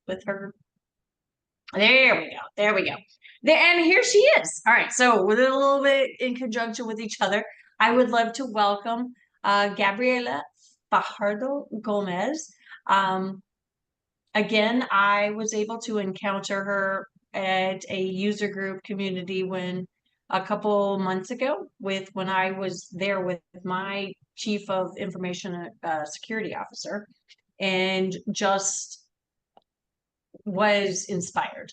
with her. There we go. There we go. And here she is. All right. So with a little bit in conjunction with each other, I would love to welcome Gabriella Fajardo Gomez. Um, again, I was able to encounter her at a user group community when a couple months ago when I was there with my chief of information security officer and just was inspired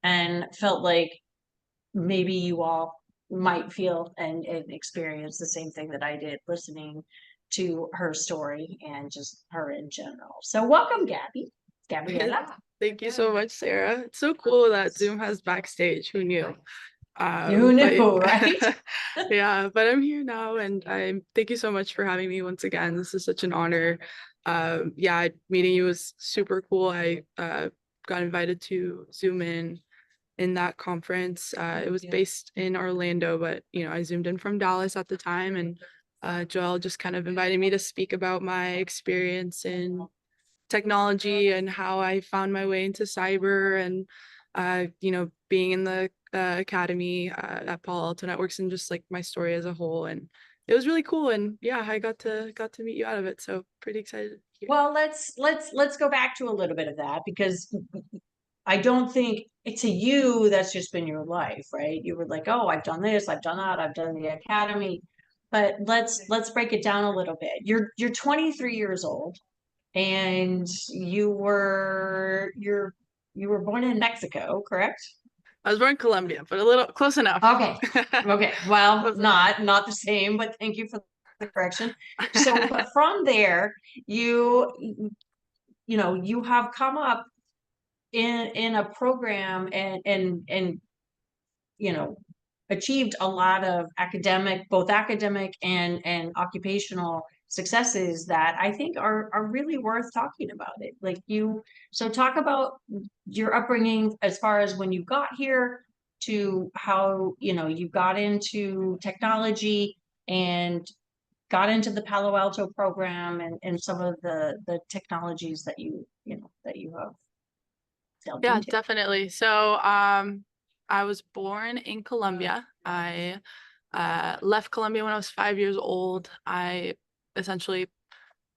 and felt like maybe you all might feel and experience the same thing that I did listening to her story and just her in general. So welcome, Gabriella. Thank you so much, Sarah. It's so cool that Zoom has backstage. Who knew? Who knew, But right? yeah, but I'm here now, and I thank you so much for having me once again. This is such an honor. Yeah, meeting you was super cool. I got invited to Zoom in that conference. It was based in Orlando, but I zoomed in from Dallas at the time, and Joel just kind of invited me to speak about my experience in technology and how I found my way into cyber and being in the academy at Palo Alto Networks and just like my story as a whole. And it was really cool. And yeah, I got to meet you out of it. So pretty excited. Well, let's go back to a little bit of that because I don't think to you that's just been your life, right? You were like, oh, I've done this, I've done that, I've done the academy. But let's break it down a little bit. You're 23 years old and you were born in Mexico, correct? I was born in Colombia, but a little close enough. Okay. Okay. Well, Close enough. not the same, but thank you for the correction. So but from there, you have come up in a program and you know achieved a lot of both academic and occupational successes that I think are really worth talking about it. So talk about your upbringing as far as when you got here to how you got into technology and got into the Palo Alto program and some of the technologies that you have delved Yeah, into. definitely. So, I was born in Colombia. I left Colombia when I was 5 years old. I essentially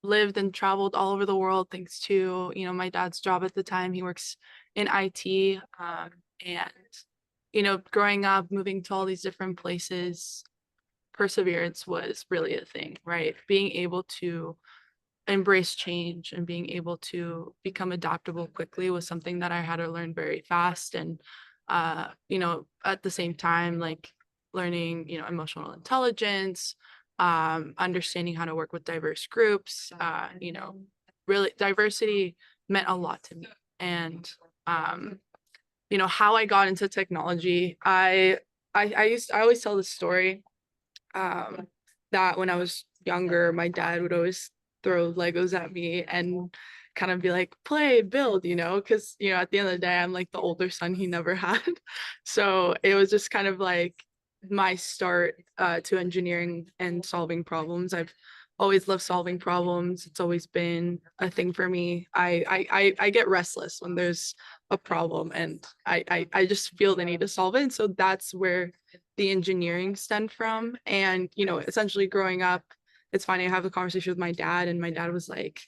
lived and traveled all over the world thanks to, my dad's job at the time. He works in IT. And, growing up, moving to all these different places, perseverance was really a thing, right? Being able to embrace change and being able to become adaptable quickly was something that I had to learn very fast. And, at the same time, like learning, emotional intelligence, understanding how to work with diverse groups, really diversity meant a lot to me. And, how I got into technology, I always tell the story, that when I was younger, my dad would always throw Legos at me and kind of be like, play, build, because, at the end of the day, I'm like the older son he never had. So it was just kind of like my start to engineering and solving problems. I've always loved solving problems. It's always been a thing for me. I get restless when there's a problem and I just feel the need to solve it. And so that's where the engineering stemmed from. And, essentially growing up, it's funny, I have a conversation with my dad, and my dad was like,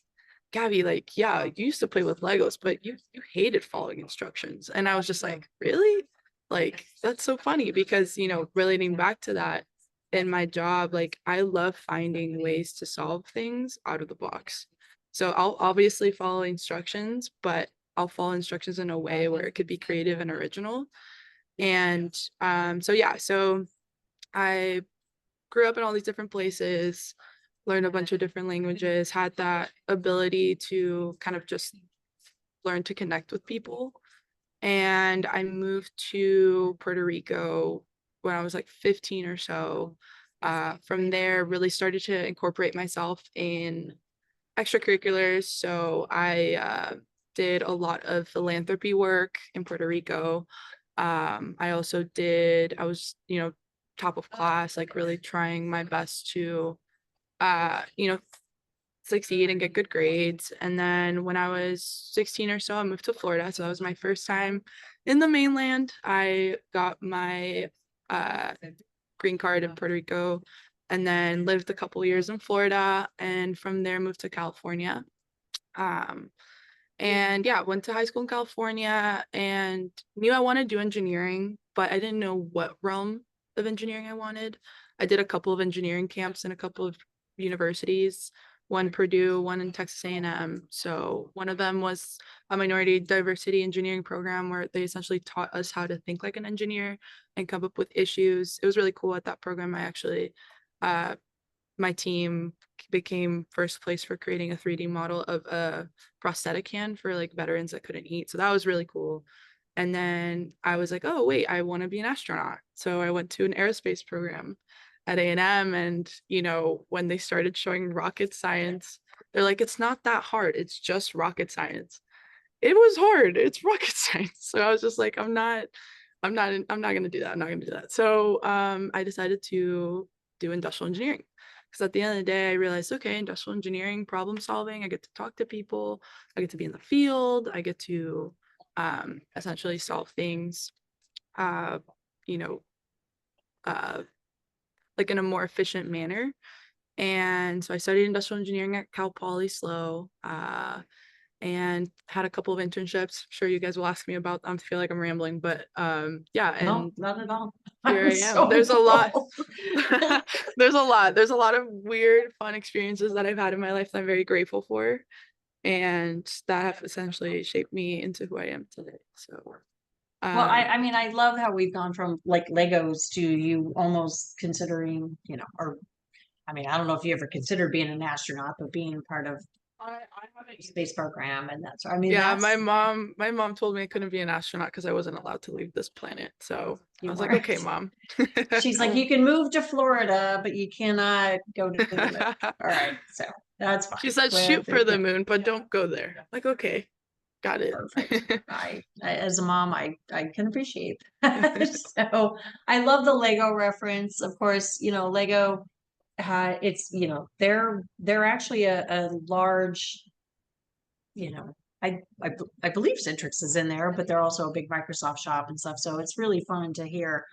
Gabby, like, yeah, you used to play with Legos, but you hated following instructions. And I was just like, really? Like, that's so funny because, relating back to that in my job, like, I love finding ways to solve things out of the box. So I'll obviously follow instructions, but I'll follow instructions in a way where it could be creative and original. And so yeah, so I grew up in all these different places, learned a bunch of different languages, had that ability to kind of just learn to connect with people. And I moved to Puerto Rico when I was like 15 or so. From there, really started to incorporate myself in extracurriculars. So I did a lot of philanthropy work in Puerto Rico. I was, top of class, like really trying my best to, uh, you know, succeed and get good grades. And then when I was 16 or so, I moved to Florida. So that was my first time in the mainland. I got my green card in Puerto Rico and then lived a couple years in Florida. And from there, moved to California. And yeah, went to high school in California and knew I wanted to do engineering, but I didn't know what realm of engineering I wanted. I did a couple of engineering camps in a couple of universities, one Purdue, one in Texas A&M. So one of them was a minority diversity engineering program where they essentially taught us how to think like an engineer and come up with issues. It was really cool at that program. I actually, my team became first place for creating a 3D model of a prosthetic hand for like veterans that couldn't eat. So that was really cool. And then I was like, oh, wait, I want to be an astronaut. So I went to an aerospace program at A&M. And, you know, when they started showing rocket science, they're like, it's not that hard. It's just rocket science. It was hard. It's rocket science. So I was just like, I'm not going to do that. I'm not going to do that. So I decided to do industrial engineering. Because at the end of the day, I realized, okay, industrial engineering, problem solving, I get to talk to people, I get to be in the field, I get to essentially solve things, you know, like in a more efficient manner. And so I studied industrial engineering at Cal Poly SLO, and had a couple of internships. I'm sure you guys will ask me about them. I feel like I'm rambling, but yeah, and No, not at all. here I'm I am. so There's a lot. thrilled. There's a lot of weird, fun experiences that I've had in my life that I'm very grateful for, and that have essentially shaped me into who I am today. So, Well, I mean, I love how we've gone from like Legos to you almost considering, you know, or I mean, I don't know if you ever considered being an astronaut, but being part of I haven't. the space program and that's, I mean, Yeah, that's, my mom told me I couldn't be an astronaut because I wasn't allowed to leave this planet. So I you was like, weren't. okay, mom. She's like, you can move to Florida, but you cannot go to the moon. All right, so that's She fine. said, Well, shoot for the moon, but don't go there. Like, okay, got it. perfect. As a mom, I can appreciate that. So I love the Lego reference. Of course, you know, Lego, it's, you know, they're actually a large, you know, I believe Citrix is in there, but they're also a big Microsoft shop and stuff. So it's really fun to hear.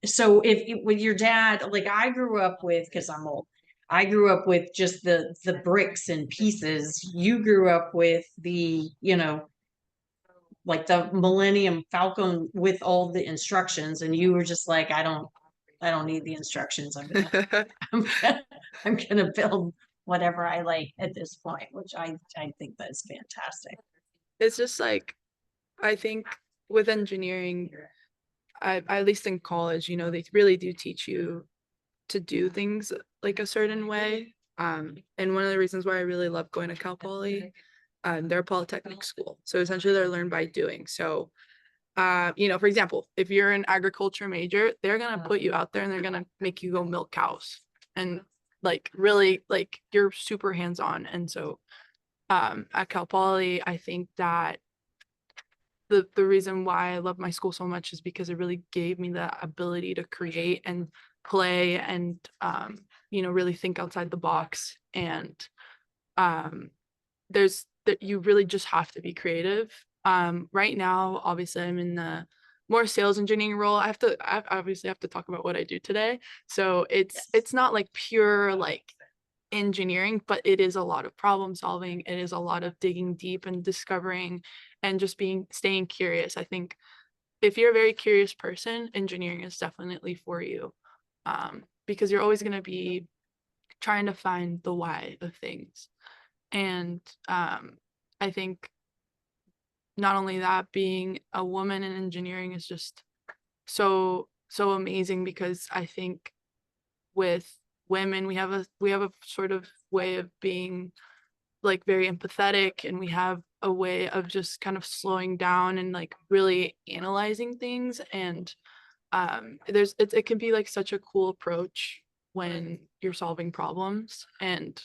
So if with your dad, like I grew up with, because I'm old, I grew up with just the bricks and pieces. You grew up with the, you know, like the Millennium Falcon with all the instructions, and you were just like, I don't need the instructions. I'm gonna, I'm gonna build whatever I like at this point, which I think that's fantastic. It's just like, I think with engineering, at least in college, you know, they really do teach you to do things like a certain way. And one of the reasons why I really love going to Cal Poly, they're a polytechnic school. So essentially they're learned by doing. So, you know, for example, if you're an agriculture major, they're gonna put you out there and they're gonna make you go milk cows. And like really like you're super hands-on. And so at Cal Poly, I think that the reason why I love my school so much is because it really gave me the ability to create and play and you know, really think outside the box. And there's that you really just have to be creative. Right now, obviously, I'm in the more sales engineering role. I obviously have to talk about what I do today. So it's not like pure like engineering, but it is a lot of problem solving. It is a lot of digging deep and discovering and just staying curious. I think if you're a very curious person, engineering is definitely for you. Because you're always going to be trying to find the why of things. And I think not only that, being a woman in engineering is just so amazing, because I think with women we have a sort of way of being like very empathetic, and we have a way of just kind of slowing down and like really analyzing things. And it can be like such a cool approach when you're solving problems. And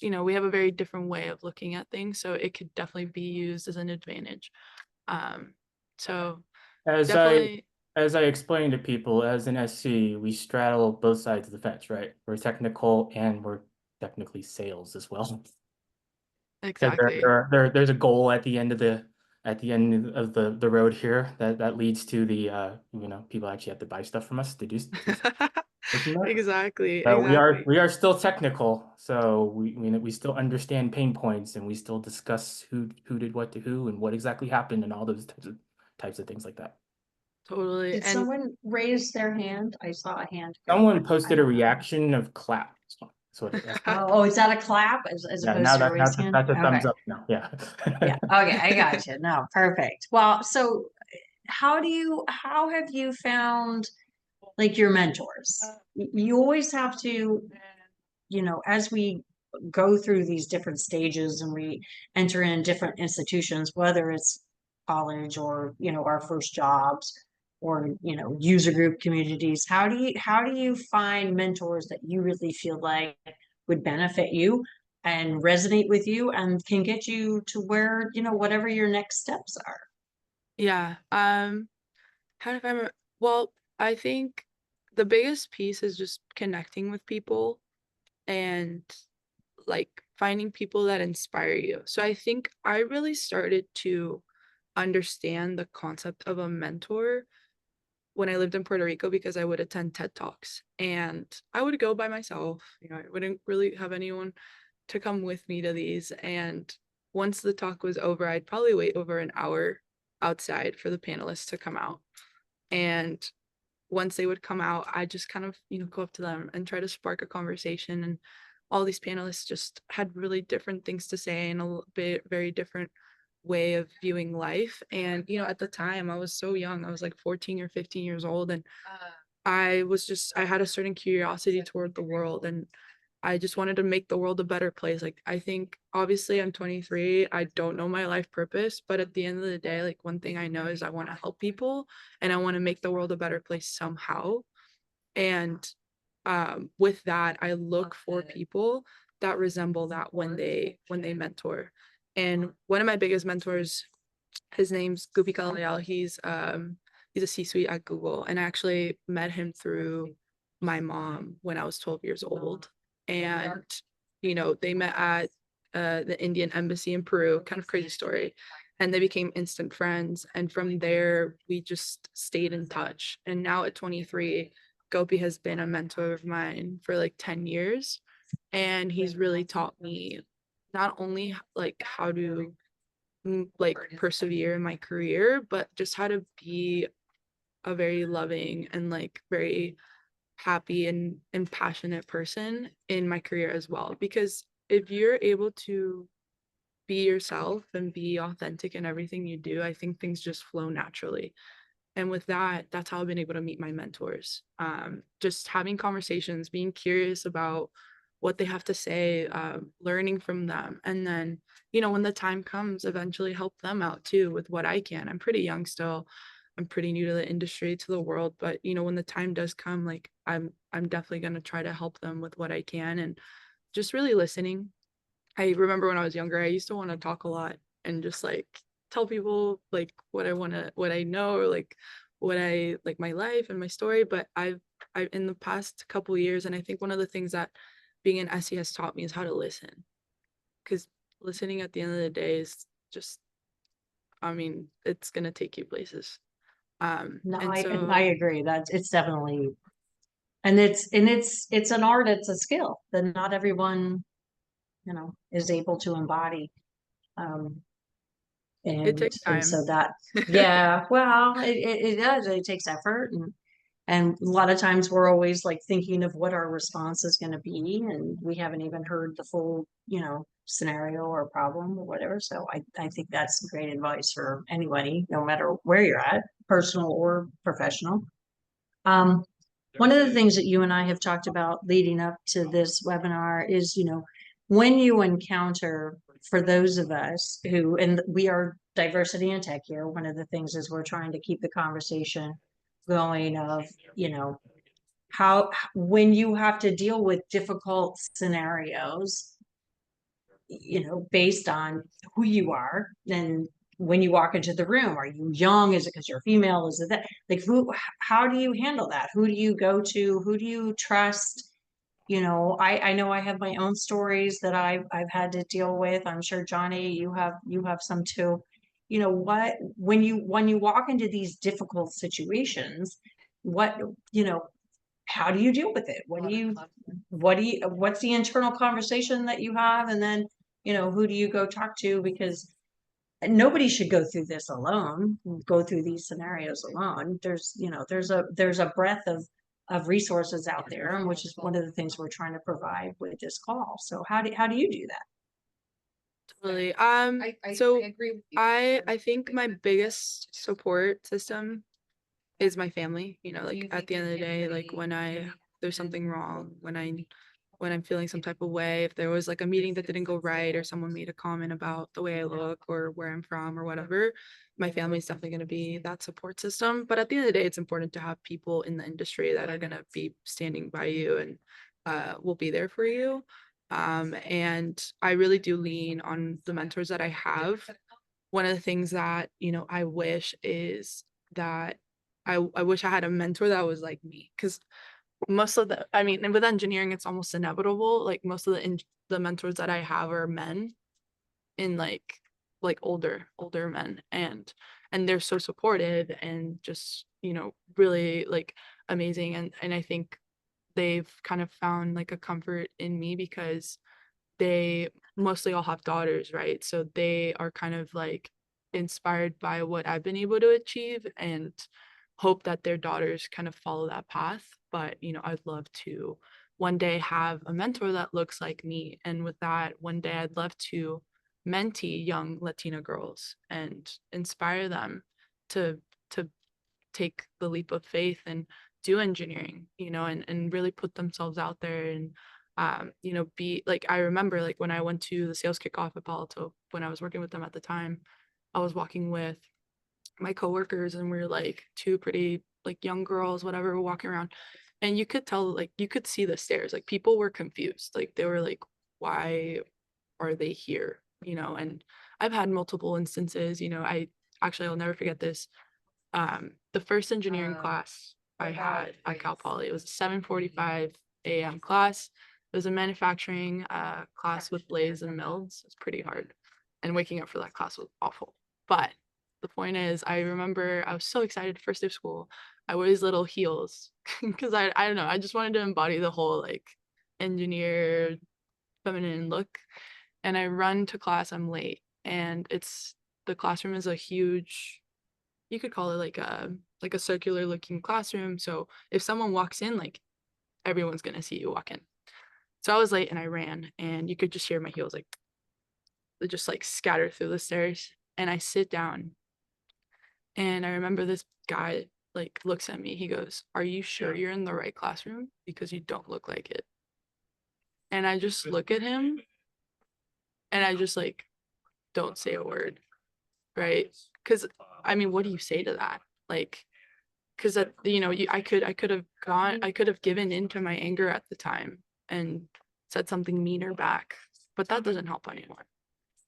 you know, we have a very different way of looking at things, so it could definitely be used as an advantage. um so As I definitely. as I explained to people, as an SC, we straddle both sides of the fence, right? We're technical and we're technically sales as well. Exactly. There's a goal at the end of the road here that leads to the people actually have to buy stuff from us to do Exactly. So Exactly. we are still technical, so we still understand pain points, and we still discuss who did what to who and what exactly happened and all those types of things like that. Totally. Did And someone raise their hand? I saw a hand. Someone posted a reaction of clap. So Oh, is that a clap as yeah, opposed now to a that raised hand? that's a thumbs Okay. up now. Yeah. Yeah. Okay, I got you. No, perfect. Well, so how have you found like your mentors? You always have to, as we go through these different stages and we enter in different institutions, whether it's college or, our first jobs or, user group communities, how do you find mentors that you really feel like would benefit you and resonate with you and can get you to where, whatever your next steps are? yeah. How do I find well, I think the biggest piece is just connecting with people and like finding people that inspire you. So I think I really started to understand the concept of a mentor when I lived in Puerto Rico because I would attend TED Talks and I would go by myself. I wouldn't really have anyone to come with me to these. And once the talk was over, I'd probably wait over an hour outside for the panelists to come out. And once they would come out, I just kind of, go up to them and try to spark a conversation. And all these panelists just had really different things to say and a bit very different way of viewing life. And, at the time I was so young, I was like 14 or 15 years old. And I had a certain curiosity toward the world and I just wanted to make the world a better place. Like, I think obviously I'm 23. I don't know my life purpose, but at the end of the day, like one thing I know is I want to help people and I want to make the world a better place somehow. And with that, I look for people that resemble that when they mentor. And one of my biggest mentors, his name's Gupi Kalayal. He's a C-suite at Google, and I actually met him through my mom when I was 12 years old. And they met at the Indian embassy in Peru. Kind of crazy story. And they became instant friends. And from there, we just stayed in touch. And now at 23, Gopi has been a mentor of mine for like 10 years. And he's really taught me not only like how to like persevere in my career, but just how to be a very loving and like very happy and passionate person in my career as well. Because if you're able to be yourself and be authentic in everything you do, I think things just flow naturally. And with that, that's how I've been able to meet my mentors. Just having conversations, being curious about what they have to say, learning from them. And then, when the time comes, eventually help them out too with what I can. I'm pretty young still. I'm pretty new to the industry, to the world. But, when the time does come, like I'm definitely going to try to help them with what I can and just really listening. I remember when I was younger, I used to want to talk a lot and just like tell people like what I know, or like what I like my life and my story. But I've in the past couple years, and I think one of the things that being an SE has taught me is how to listen. Because listening at the end of the day is just, I mean, it's gonna take you places. No, And I so agree that it's definitely, and it's an art, it's a skill that not everyone, is able to embody. Um, it and takes and time. so that, yeah, well, it does, it takes effort and a lot of times we're always like thinking of what our response is going to be and we haven't even heard the full, scenario or problem or whatever. So I think that's great advice for anybody, no matter where you're at, personal or professional. Um, one of the things that you and I have talked about leading up to this webinar is, when you encounter, for those of us who, and we are diversity in tech here, one of the things is we're trying to keep the conversation going of, how, when you have to deal with difficult scenarios, based on who you are, and when you walk into the room, are you young? Is it because you're female? Is it that, like, how do you handle that? Who do you go to? Who do you trust? I know I have my own stories that I've had to deal with. I'm sure Johnny, you have some too. When you walk into these difficult situations, what, how do you deal with it? What's the internal conversation that you have? And then, who do you go talk to? Because nobody should go through this alone, go through these scenarios alone. There's a breadth of resources out there, and which is one of the things we're trying to provide with this call. So how do you do that? Totally. I agree with you. I think my biggest support system is my family. Like at the end of the day, like when there's something wrong, when I'm feeling some type of way, if there was like a meeting that didn't go right, or someone made a comment about the way I look or where I'm from or whatever, my family is definitely going to be that support system. But at the end of the day, it's important to have people in the industry that are going to be standing by you and will be there for you. And I really do lean on the mentors that I have. One of the things that, I wish is that I wish I had a mentor that was like me, because most of and with engineering, it's almost inevitable. Like most of the mentors that I have are men, in like older men, and they're so supportive and just, really like amazing. And I think they've kind of found like a comfort in me, because they mostly all have daughters, right? So they are kind of like inspired by what I've been able to achieve, and hope that their daughters kind of follow that path. But, I'd love to one day have a mentor that looks like me. And with that, one day I'd love to mentee young Latina girls and inspire them to take the leap of faith and do engineering, and really put themselves out there. And be like, I remember like when I went to the sales kickoff at Palo Alto, when I was working with them at the time, I was walking with my coworkers, and we were like two pretty like young girls, whatever, walking around, and you could tell, like you could see the stares, like people were confused, like they were like, why are they here? And I've had multiple instances. I'll never forget this. The first engineering class I had at Cal Poly, it was a 7:45 a.m. class. It was a manufacturing class with lathes and mills. It's pretty hard, and waking up for that class was awful. But the point is, I remember I was so excited, first day of school. I wore these little heels because I don't know, I just wanted to embody the whole like engineer feminine look. And I run to class, I'm late, and the classroom is a huge, you could call it like a circular looking classroom. So if someone walks in, like everyone's gonna see you walk in. So I was late and I ran, and you could just hear my heels like they just like scatter through the stairs. And I sit down, and I remember this guy like looks at me. He goes, "Are you sure you're in the right classroom? Because you don't look like it." And I just look at him, and I just like don't say a word, right? Because what do you say to that? Like, because I could have given into my anger at the time and said something meaner back, but that doesn't help anyone.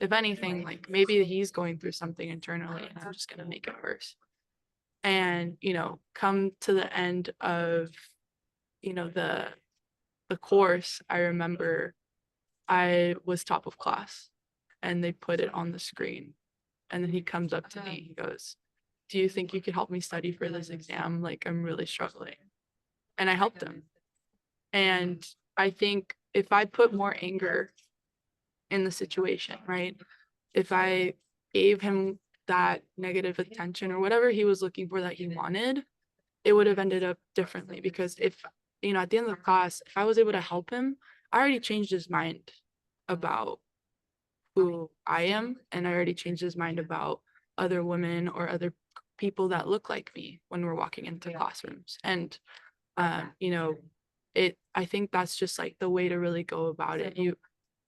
If anything, like maybe he's going through something internally, and I'm just gonna make it worse. And come to the end of the course, I remember I was top of class, and they put it on the screen. And then he comes up to me, he goes, "Do you think you could help me study for this exam? Like, I'm really struggling." And I helped him. And I think if I put more anger in the situation, right? If I gave him that negative attention or whatever he was looking for that he wanted, it would have ended up differently. Because if, at the end of the class, if I was able to help him, I already changed his mind about who I am, and I already changed his mind about other women or other people that look like me when we're walking into classrooms. And I think that's just like the way to really go about it.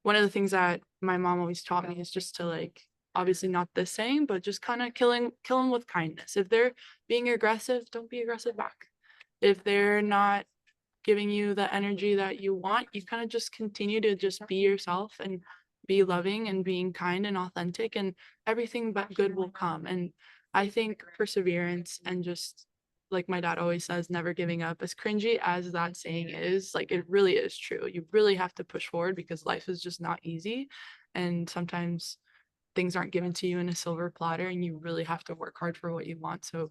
One of the things that my mom always taught me is just to like, obviously not the same, but just kind of kill them with kindness. If they're being aggressive, don't be aggressive back. If they're not giving you the energy that you want, you kind of just continue to just be yourself and be loving and being kind and authentic, and everything but good will come. And I think perseverance and just like my dad always says, never giving up. As cringy as that saying is, like, it really is true. You really have to push forward because life is just not easy. And sometimes things aren't given to you in a silver platter, and you really have to work hard for what you want. So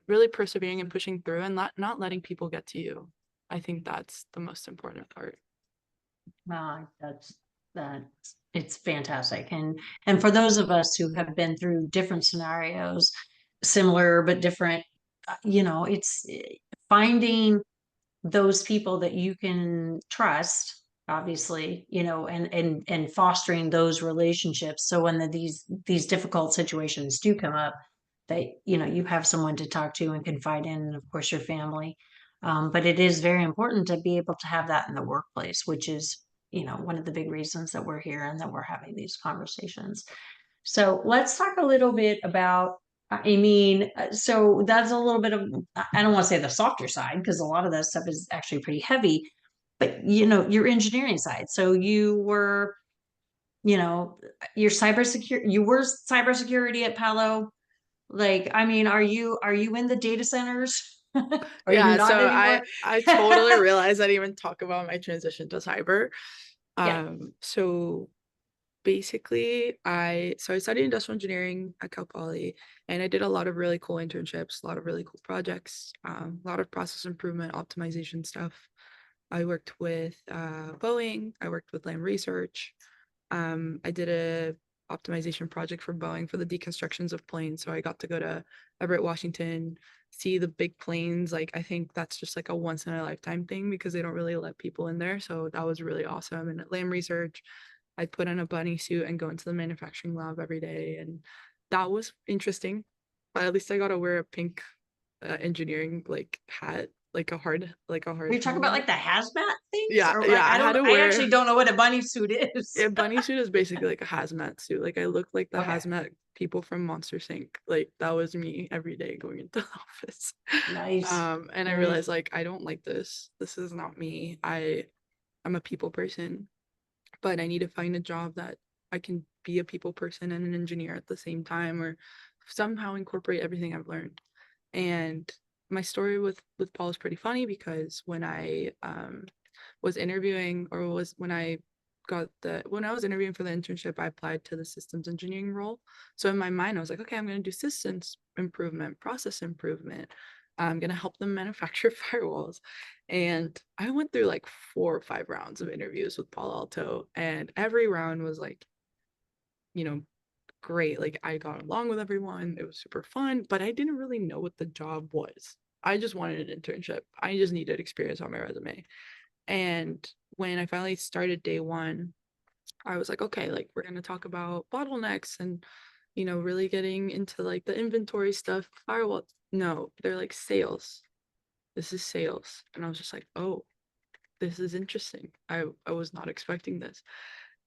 really persevering and pushing through, and not letting people get to you. I think that's the most important part. It's fantastic. And for those of us who have been through different scenarios, similar but different, it's finding those people that you can trust, obviously, and fostering those relationships. So when these difficult situations do come up, that, you have someone to talk to and confide in, and of course your family. But it is very important to be able to have that in the workplace, which is, one of the big reasons that we're here and that we're having these conversations. So let's talk a little bit about, so that's a little bit of, I don't want to say the softer side, because a lot of that stuff is actually pretty heavy, but your engineering side. So you were, your you were cybersecurity at Palo. Like, are you in the data centers? Are you not So anymore? I totally realized I didn't even talk about my transition to cyber. Yeah. So basically I studied industrial engineering at Cal Poly, and I did a lot of really cool internships, a lot of really cool projects, a lot of process improvement, optimization stuff. I worked with Boeing, I worked with Lam Research. I did a optimization project for Boeing for the deconstructions of planes. So I got to go to Everett, Washington, see the big planes. Like, I think that's just like a once in a lifetime thing because they don't really let people in there. So that was really awesome. And at Lam Research, I put on a bunny suit and go into the manufacturing lab every day. And that was interesting. But at least I got to wear a pink engineering like hat, like a hard. Are you talking about like the hazmat things? Yeah, Or, yeah. I actually don't know what a bunny suit is. A bunny suit is basically like a hazmat suit. Like, I look like the Okay. hazmat people from Monster Inc. Like, that was me every day going into the office. Nice. And I realized, like, I don't like this. This is not me. I'm a people person, but I need to find a job that I can be a people person and an engineer at the same time, or somehow incorporate everything I've learned. And my story with Paul is pretty funny because when I was interviewing, or was when I was interviewing for the internship, I applied to the systems engineering role. So in my mind, I was like, okay, I'm going to do systems improvement, process improvement. I'm going to help them manufacture firewalls. And I went through like 4 or 5 rounds of interviews with Palo Alto, and every round was like, great. Like, I got along with everyone. It was super fun, but I didn't really know what the job was. I just wanted an internship. I just needed experience on my resume. And when I finally started day one, I was like, okay, like, we're going to talk about bottlenecks and, really getting into like the inventory stuff, firewall. No, they're like, sales. This is sales. And I was just like, oh, this is interesting. I was not expecting this.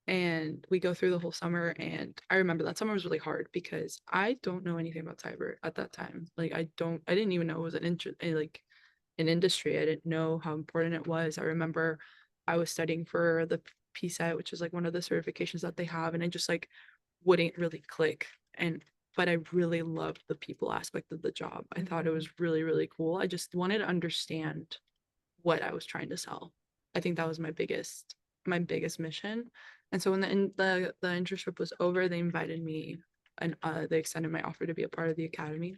And we go through the whole summer, and I remember that summer was really hard because I don't know anything about cyber at that time. Like, I didn't even know it was an industry. I didn't know how important it was. I remember I was studying for the PSET, which is like one of the certifications that they have, and I just like wouldn't really click. But I really loved the people aspect of the job. I thought it was really, really cool. I just wanted to understand what I was trying to sell. I think that was my biggest mission. And so when the internship was over, they invited me, and they extended my offer to be a part of the academy.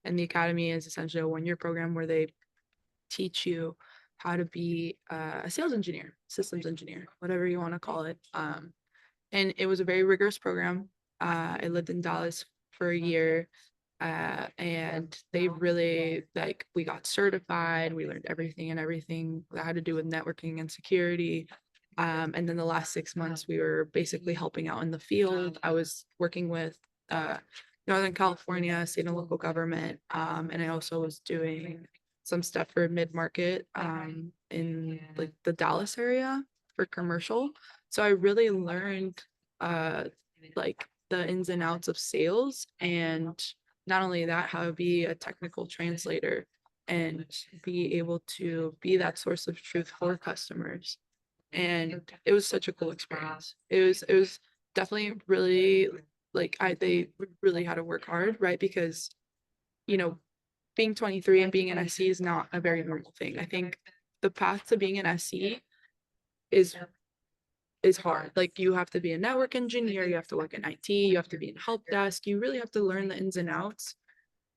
And the academy is essentially a 1-year program where they teach you how to be a sales engineer, systems engineer, whatever you want to call it. And it was a very rigorous program. I lived in Dallas for a year, and they really, like, we got certified. We learned everything that had to do with networking and security. And then the last 6 months, we were basically helping out in the field. I was working with Northern California state and local government, and I also was doing some stuff for mid-market in like the Dallas area for commercial. So I really learned like the ins and outs of sales, and not only that, how to be a technical translator and be able to be that source of truth for customers. And it was such a cool experience. It was definitely really, like, they really had to work hard, right? Because being 23 and being an SC is not a very normal thing. I think the path to being an SC is hard. Like, you have to be a network engineer, you have to work in IT, you have to be in help desk, you really have to learn the ins and outs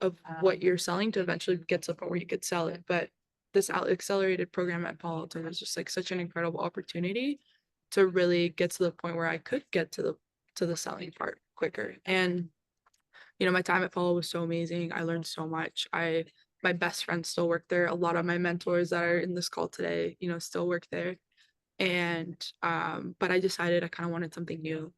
of what you're selling to eventually get to the point where you could sell it. But this accelerated program at Palo Alto was just like such an incredible opportunity to really get to the point where I could get to the selling part quicker. And you know, my time at Palo was so amazing. I learned so much. My best friends still work there. A lot of my mentors that are in this call today, you know, still work there. And but I decided I kind of wanted something new.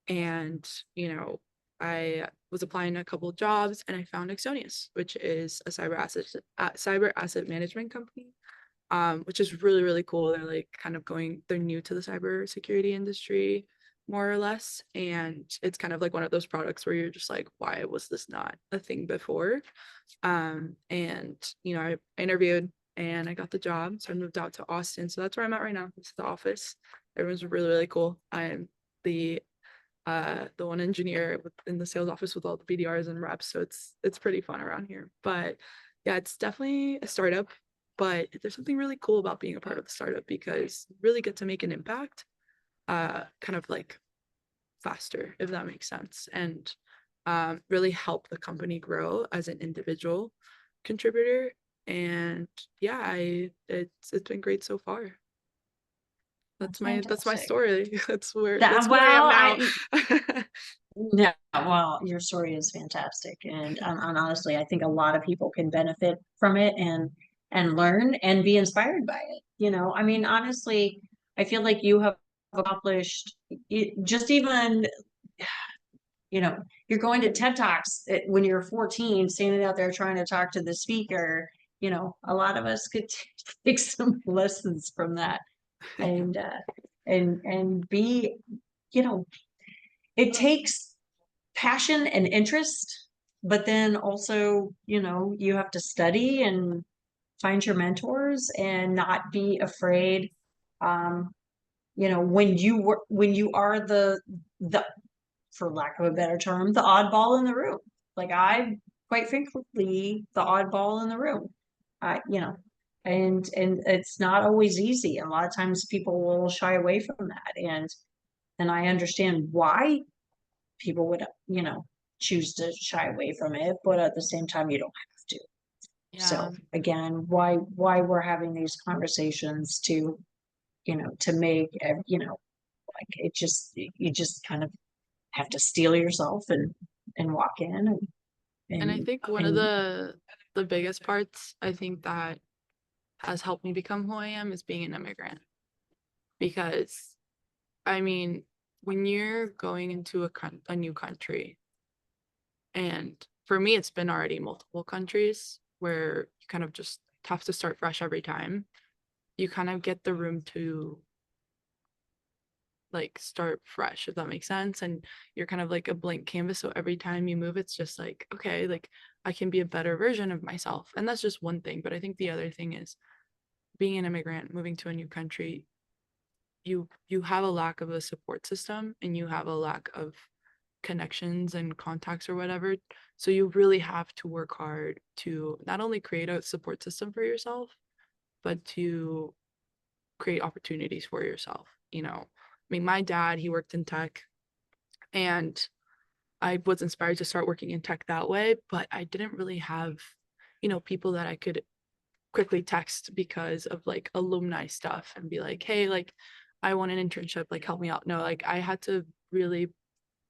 And you know, I was applying to a couple of jobs, and I found Axonius, which is a cyber asset management company, which is really, really cool. They're like they're new to the cybersecurity industry, more or less. And it's kind of like one of those products where you're just like, why was this not a thing before? And you know, I interviewed and I got the job. So I moved out to Austin. So that's where I'm at right now. It's the office. Everyone's really, really cool. I'm the one engineer in the sales office with all the BDRs and reps. So it's pretty fun around here. But yeah, it's definitely a startup, but there's something really cool about being a part of the startup because you really get to make an impact, kind of like faster, if that makes sense, and really help the company grow as an individual contributor. And yeah, it's been great so far. That's my story. That's where I am now. Yeah, well, your story is fantastic, and honestly, I think a lot of people can benefit from it and learn and be inspired by it. You know, I mean, honestly, I feel like you have accomplished just even, you know, you're going to TED Talks when you're 14, standing out there trying to talk to the speaker. You know, a lot of us could take some lessons from that, and be, you know, it takes passion and interest, but then also, you know, you have to study and find your mentors and not be afraid. You know, when you are the for lack of a better term, the oddball in the room. Like, I quite frankly the oddball in the room. You know, and it's not always easy. A lot of times people will shy away from that, and I understand why people would, you know, choose to shy away from it, but at the same time, you don't have to. Yeah. So again, why we're having these conversations to, you know, to make, you know, like, you just kind of have to steel yourself and walk in and I think one of the biggest parts I think that has helped me become who I am is being an immigrant. Because I mean, when you're going into a new country, and for me it's been already multiple countries where you kind of just have to start fresh every time, you kind of get the room to like start fresh, if that makes sense. And you're kind of like a blank canvas, so every time you move, it's just like, okay, like I can be a better version of myself. And that's just one thing. But I think the other thing is being an immigrant, moving to a new country, you have a lack of a support system, and you have a lack of connections and contacts or whatever. So you really have to work hard to not only create a support system for yourself, but to create opportunities for yourself. You know, I mean, my dad, he worked in tech, and I was inspired to start working in tech that way, but I didn't really have, you know, people that I could quickly text because of like alumni stuff and be like, hey, like I want an internship, like help me out. No, like I had to really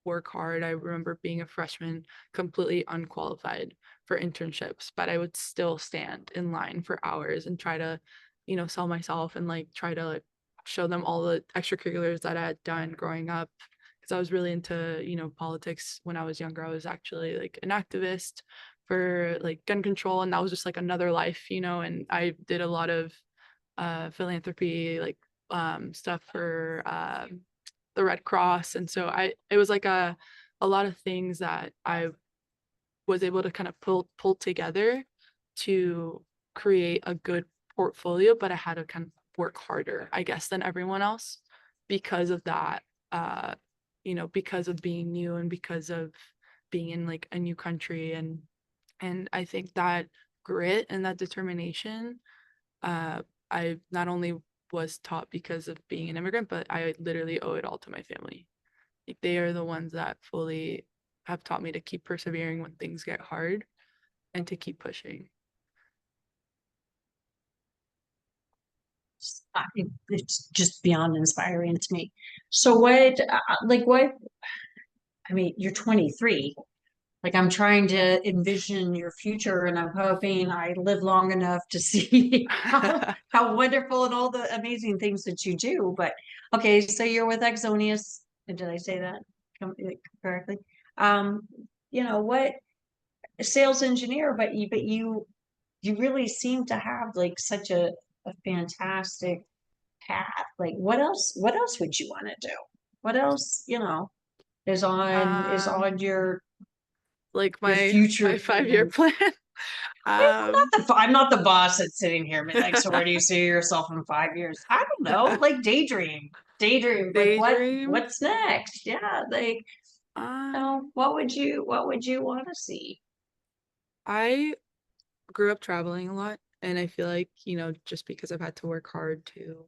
work hard. I remember being a freshman completely unqualified for internships, but I would still stand in line for hours and try to, you know, sell myself and like try to like show them all the extracurriculars that I had done growing up, because I was really into, you know, politics when I was younger. I was actually like an activist for like gun control, and that was just like another life, you know. And I did a lot of philanthropy, like stuff for the Red Cross. And so it was like a lot of things that I was able to kind of pull together to create a good portfolio, but I had to kind of work harder, I guess, than everyone else because of that, you know, because of being new and because of being in like a new country. And I think that grit and that determination, I not only was taught because of being an immigrant, but I literally owe it all to my family. Like, they are the ones that fully have taught me to keep persevering when things get hard and to keep pushing. It's just beyond inspiring to me. So what, what, I mean, you're 23. Like, I'm trying to envision your future, and I'm hoping I live long enough to see how wonderful and all the amazing things that you do. But okay, so you're with Axonius. Did I say that correctly? What, a sales engineer, but you really seem to have like such a fantastic path. Like, what else would you want to do? What else, is on your like your my future 5-year plan. I'm not the boss that's sitting here, but like, so where do you see yourself in 5 years? I don't know, like daydream. Like, what's next? Yeah, like, what would you want to see? I grew up traveling a lot, and I feel like, just because I've had to work hard to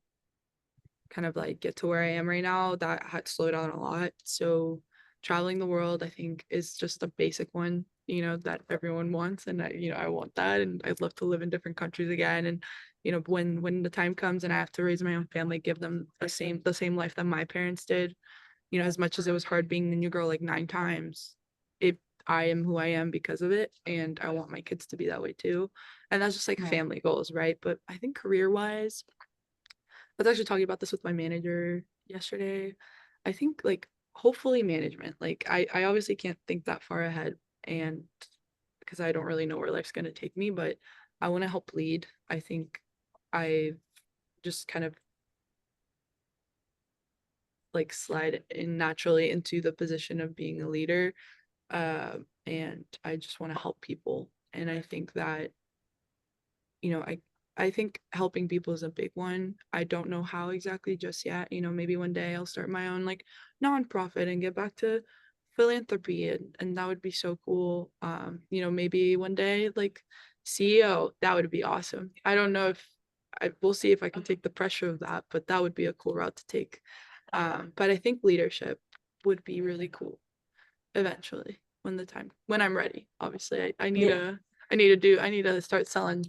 kind of like get to where I am right now, that had slowed down a lot. So traveling the world, I think, is just a basic one, that everyone wants. And I want that. And I'd love to live in different countries again. And, when the time comes and I have to raise my own family, give them the same life that my parents did, as much as it was hard being the new girl like 9 times, I am who I am because of it. And I want my kids to be that way too. And that's just like family goals, right? But I think career-wise, I was actually talking about this with my manager yesterday. I think like hopefully management. Like, I obviously can't think that far ahead, and because I don't really know where life's gonna take me, but I want to help lead. I think I just kind of like slide in naturally into the position of being a leader. And I just want to help people. And I think that, I think helping people is a big one. I don't know how exactly just yet. Maybe one day I'll start my own like nonprofit and get back to philanthropy, and that would be so cool. Maybe one day like CEO, that would be awesome. I don't know if we'll see if I can take the pressure of that, but that would be a cool route to take. But I think leadership would be really cool eventually when I'm ready. Obviously, I need to start selling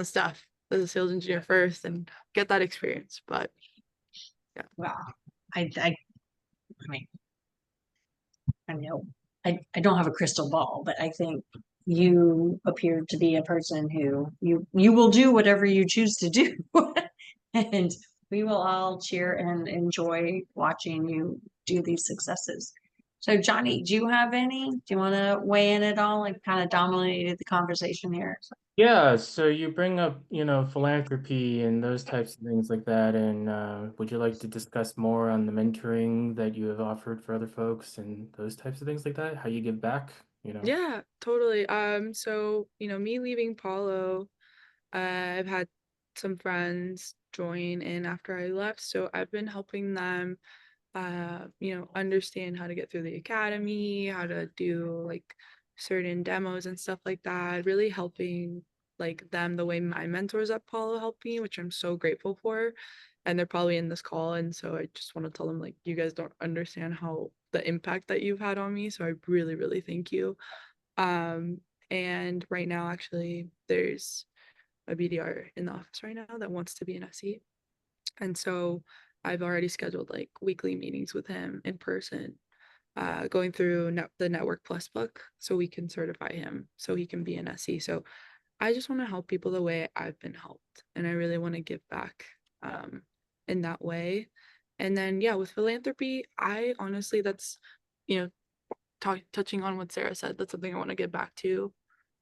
stuff as a sales engineer first and get that experience. But yeah. Well, I mean, I know I don't have a crystal ball, but I think you appear to be a person who you will do whatever you choose to do. And we will all cheer and enjoy watching you do these successes. So Johnny, do you have any? Do you want to weigh in at all? Like, kind of dominated the conversation here. Yeah, so you bring up, philanthropy and those types of things like that. And would you like to discuss more on the mentoring that you have offered for other folks and those types of things like that? How you give back, Yeah, totally. So, me leaving Palo, I've had some friends join in after I left. So I've been helping them, understand how to get through the academy, how to do like certain demos and stuff like that, really helping like them the way my mentors at Palo helped me, which I'm so grateful for. And they're probably in this call. And so I just want to tell them, like, you guys don't understand how the impact that you've had on me. So I really, really thank you. And right now, actually, there's a BDR in the office right now that wants to be an SE. And so I've already scheduled like weekly meetings with him in person, going through the Network Plus book so we can certify him so he can be an SE. So I just want to help people the way I've been helped. And I really want to give back in that way. And then, yeah, with philanthropy, I honestly, that's, touching on what Sarah said, that's something I want to get back to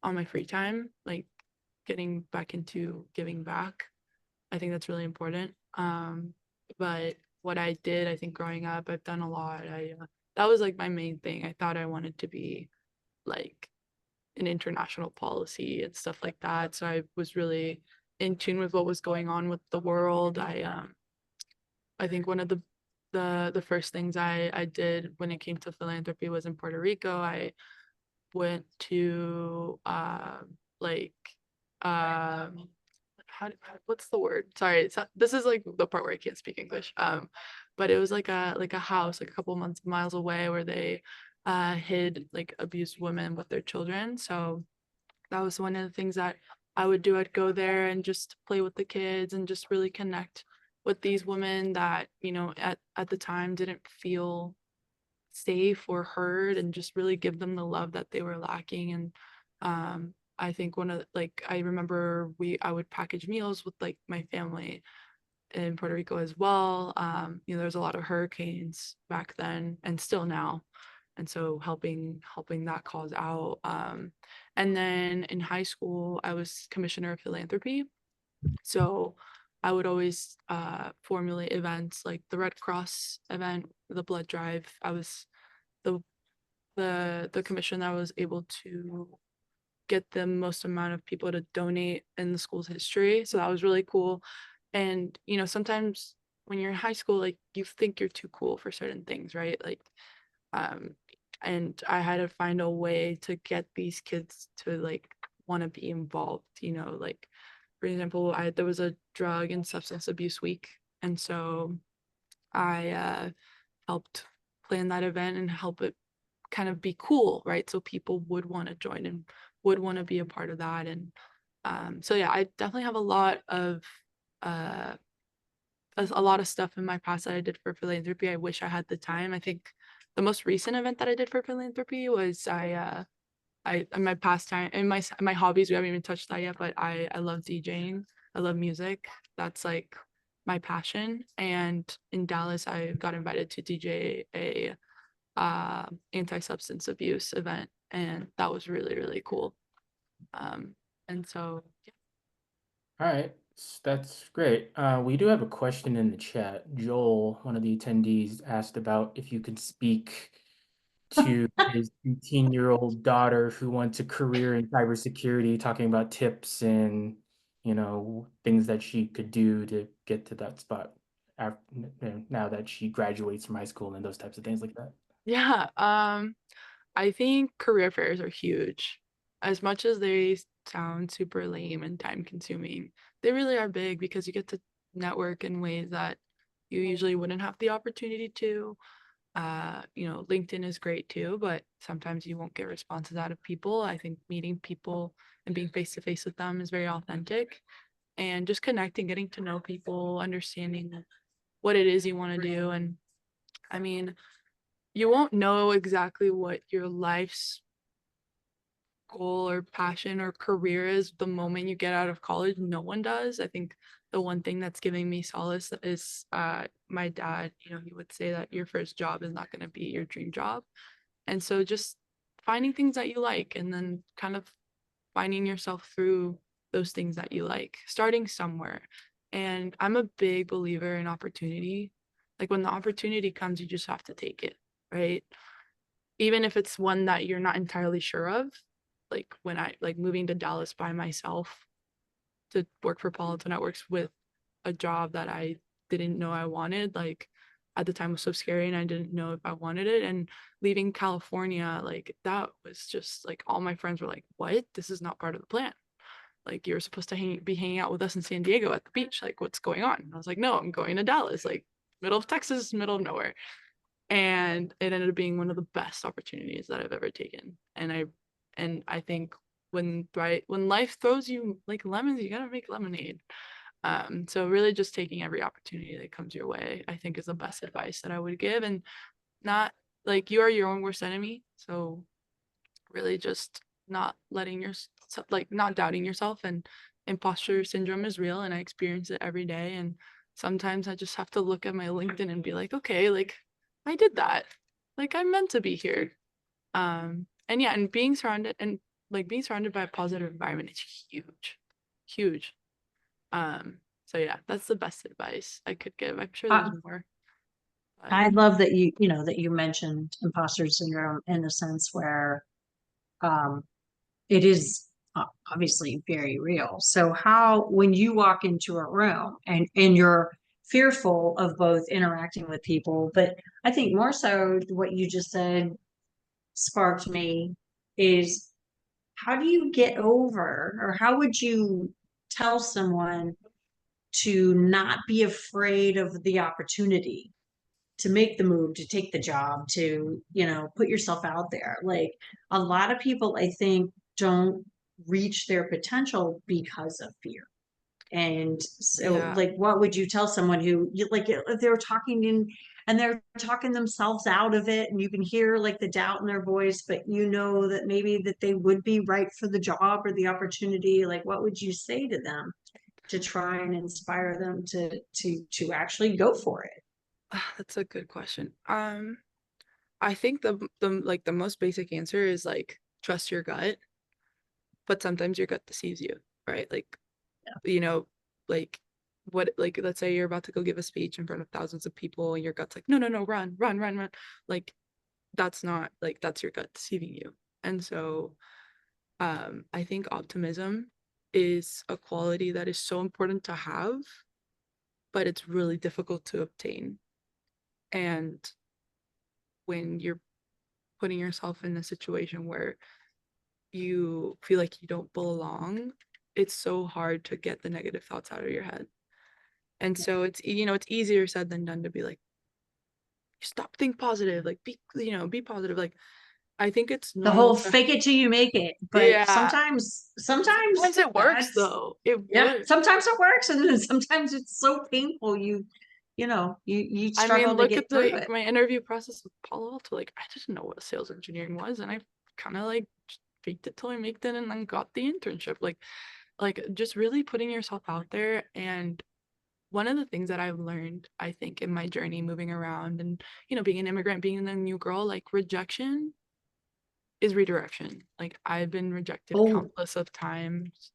on my free time, like getting back into giving back. I think that's really important. But what I did, I think growing up, I've done a lot. That was like my main thing. I thought I wanted to be like an international policy and stuff like that. So I was really in tune with what was going on with the world. I think one of the first things I did when it came to philanthropy was in Puerto Rico. I went to like what's the word? Sorry, this is like the part where I can't speak English. But it was like a house like a couple miles away where they hid like abused women with their children. So that was one of the things that I would do. I'd go there and just play with the kids and just really connect with these women that, you know, at the time didn't feel safe or heard, and just really give them the love that they were lacking. And I think I remember I would package meals with like my family in Puerto Rico as well. You know, there's a lot of hurricanes back then and still now. And so helping that cause out. And then in high school, I was commissioner of philanthropy. So I would always formulate events like the Red Cross event, the blood drive. I was the commission that was able to get the most amount of people to donate in the school's history. So that was really cool. And, you know, sometimes when you're in high school, like you think you're too cool for certain things, right? Like, and I had to find a way to get these kids to like want to be involved, you know, like, for example, there was a drug and substance abuse week. And so I helped plan that event and help it kind of be cool, right? So people would want to join and would want to be a part of that. And so yeah, I definitely have a lot of stuff in my past that I did for philanthropy. I wish I had the time. I think the most recent event that I did for philanthropy was I in my pastime, in my hobbies, we haven't even touched that yet, but I love DJing. I love music. That's like my passion. And in Dallas, I got invited to DJ a anti-substance abuse event, and that was really, really cool. And so yeah. All right, that's great. We do have a question in the chat. Joel, one of the attendees, asked about if you could speak to his 18-year-old daughter who wants a career in cybersecurity, talking about tips and, you know, things that she could do to get to that spot after, now that she graduates from high school and those types of things like that. Yeah, I think career fairs are huge. As much as they sound super lame and time consuming, they really are big because you get to network in ways that you usually wouldn't have the opportunity to. You know, LinkedIn is great too, but sometimes you won't get responses out of people. I think meeting people and being face to face with them is very authentic, and just connecting, getting to know people, understanding what it is you want to do. And I mean, you won't know exactly what your life's goal or passion or career is the moment you get out of college. No one does. I think the one thing that's giving me solace is my dad, you know, he would say that your first job is not going to be your dream job. And so just finding things that you like and then kind of finding yourself through those things that you like, starting somewhere. And I'm a big believer in opportunity. Like when the opportunity comes, you just have to take it, right? Even if it's one that you're not entirely sure of. Like when I like moving to Dallas by myself to work for Palo Alto Networks with a job that I didn't know I wanted, like at the time was so scary and I didn't know if I wanted it. And leaving California, like that was just like all my friends were like, what? This is not part of the plan. Like you're supposed to be hanging out with us in San Diego at the beach. Like what's going on? And I was like, no, I'm going to Dallas, like middle of Texas, middle of nowhere. And it ended up being one of the best opportunities that I've ever taken. And I think when life throws you like lemons, you gotta make lemonade. So really just taking every opportunity that comes your way, I think is the best advice that I would give. And not like you are your own worst enemy. So really just not letting yourself, like not doubting yourself. And imposter syndrome is real and I experience it every day. And sometimes I just have to look at my LinkedIn and be like, okay, like I did that. Like I'm meant to be here. And yeah, and being surrounded by a positive environment is huge. So yeah, that's the best advice I could give. I'm sure there's more. But I love that you mentioned imposter syndrome in the sense where it is obviously very real. So when you walk into a room and you're fearful of both interacting with people, but I think more so what you just said sparked me is how do you get over, or how would you tell someone to not be afraid of the opportunity, to make the move, to take the job, to, put yourself out there? Like, a lot of people, I think, don't reach their potential because of fear. And so, Yeah. like, what would you tell someone who, like, if they were talking and they're talking themselves out of it, and you can hear like the doubt in their voice, but that maybe that they would be right for the job or the opportunity? Like, what would you say to them to try and inspire them to actually go for it? That's a good question. I think the most basic answer is like trust your gut, but sometimes your gut deceives you, right? Like, like let's say you're about to go give a speech in front of thousands of people and your gut's like, no, run, run, run, run. Like, that's not, like, that's your gut deceiving you. And so I think optimism is a quality that is so important to have, but it's really difficult to obtain. And when you're putting yourself in a situation where you feel like you don't belong, it's so hard to get the negative thoughts out of your head. And so it's easier said than done to be like, stop, think positive, like be positive. Like, I think it's The whole normal fake it till you make it. But Yeah. sometimes it works though. It works. sometimes it works, and then sometimes it's so painful you struggle to Look get at through it. my interview process with Palo Alto. Like, I didn't know what sales engineering was, and I kind of like faked it till I made it and then got the internship. Like just really putting yourself out there. And one of the things that I've learned, I think, in my journey moving around and, being an immigrant, being a new girl, like, rejection is redirection. Like, I've been rejected countless of times.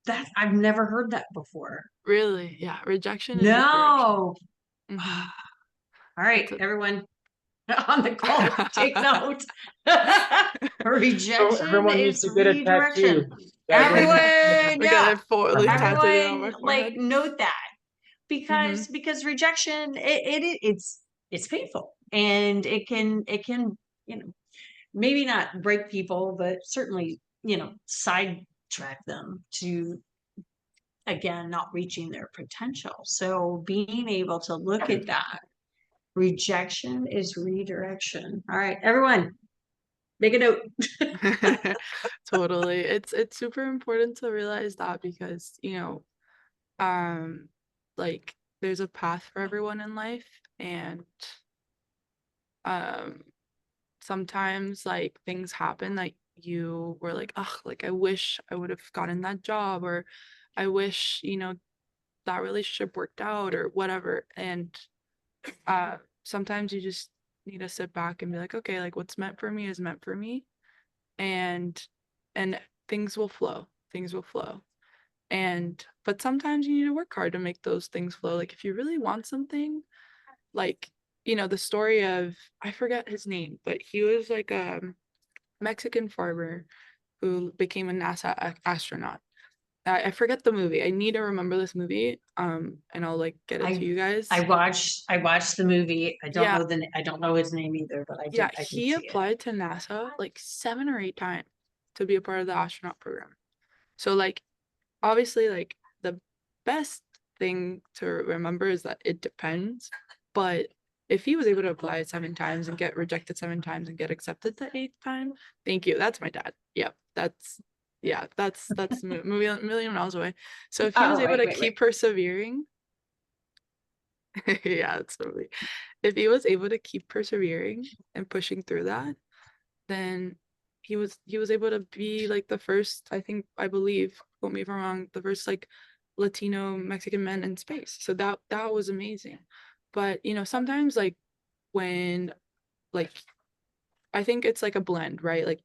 That I've never heard that before. Really? Yeah. Rejection is No. redirection. All right, everyone on the call, take note. Rejection Everyone needs is to get a tattoo. redirection. Everyone, everyone, like, note that, because rejection, it's painful, and it can maybe not break people, but certainly sidetrack them to, again, not reaching their potential. So being able to look at that, rejection is redirection. All right, everyone, make a note. Totally. It's super important to realize that, because like, there's a path for everyone in life, and sometimes, like, things happen that you were like, oh, like, I wish I would have gotten that job, or I wish that relationship worked out, or whatever. And sometimes you just need to sit back and be like, okay, like, what's meant for me is meant for me, and things will flow. But sometimes you need to work hard to make those things flow. Like, if you really want something, like, the story of, I forget his name, but he was like a Mexican farmer who became a NASA astronaut. I forget the movie. I need to remember this movie. And I'll like get it to you guys. I watched the movie. I don't know his name either, but I did. Yeah, he applied to NASA like 7 or 8 times to be a part of the astronaut program. So, like, obviously, like, the best thing to remember is that it depends. But if he was able to apply 7 times and get rejected 7 times and get accepted the 8th time, thank you. That's my dad. Yep, that's a million miles away. So if he was able to keep persevering, yeah, it's totally. If he was able to keep persevering and pushing through that, then he was able to be like the first, I believe, quote me if I'm wrong, the first like Latino Mexican man in space. So that was amazing. But sometimes, like, when, like, I think it's like a blend, right? Like,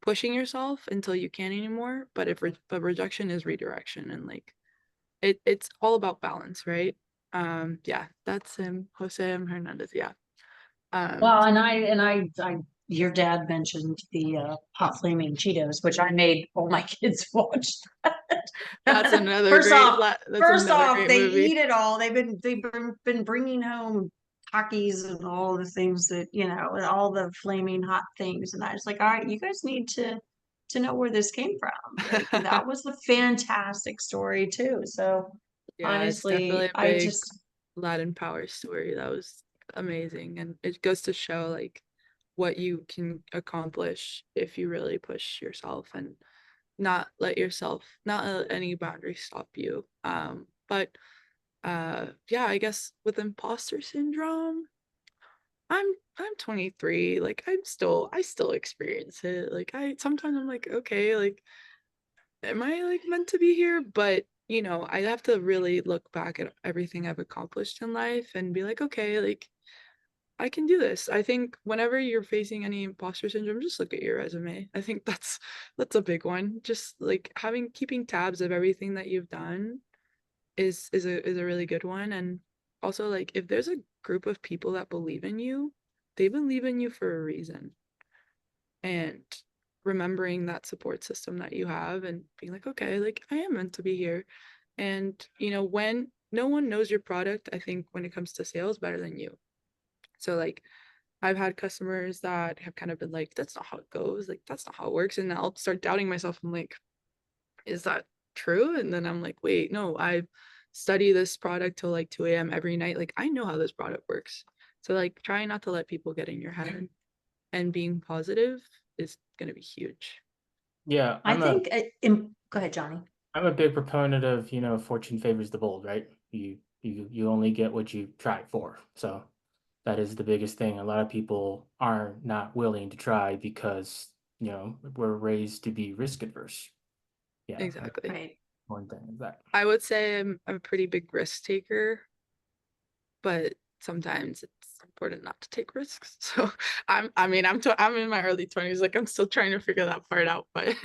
pushing yourself until you can't anymore, but rejection is redirection, and like it's all about balance, right? Yeah, that's him, Jose M. Hernandez. Yeah. Well, and I your dad mentioned the hot flaming Cheetos, which I made all my kids watch. That's another First off, great they movie. eat it all. They've been bringing home hockeys and all the things that, you know, and all the flaming hot things. And I was like, all right, you guys need to know where this came from. Like, that was a fantastic story too. So Yeah, it's honestly, definitely a I big just, Latin power story. That was amazing. And it goes to show like what you can accomplish if you really push yourself and not let any boundary stop you. But yeah, I guess with imposter syndrome, I'm 23. Like I still experience it. Like I sometimes I'm like, okay, like am I like meant to be here? But you know, I have to really look back at everything I've accomplished in life and be like, okay, like I can do this. I think whenever you're facing any imposter syndrome, just look at your resume. I think that's a big one. Just like keeping tabs of everything that you've done is a really good one. And also like if there's a group of people that believe in you, they believe in you for a reason. And remembering that support system that you have and being like, okay, like I am meant to be here. And you know, when no one knows your product, I think when it comes to sales better than you. So like I've had customers that have kind of been like, that's not how it goes, like that's not how it works. And I'll start doubting myself. I'm like, is that true? And then I'm like, wait, no, I study this product till like 2 a.m. every night. Like I know how this product works. So like trying not to let people get in your head and being positive is gonna be huge. Yeah, I think, go ahead, Johnny. I'm a big proponent of, fortune favors the bold, right? You only get what you try for. So that is the biggest thing. A lot of people are not willing to try because, we're raised to be risk adverse. Yeah. Exactly. Right. One thing is that. I would say I'm a pretty big risk taker, but sometimes it's important not to take risks. So I'm in my early 20s, like I'm still trying to figure that part out, but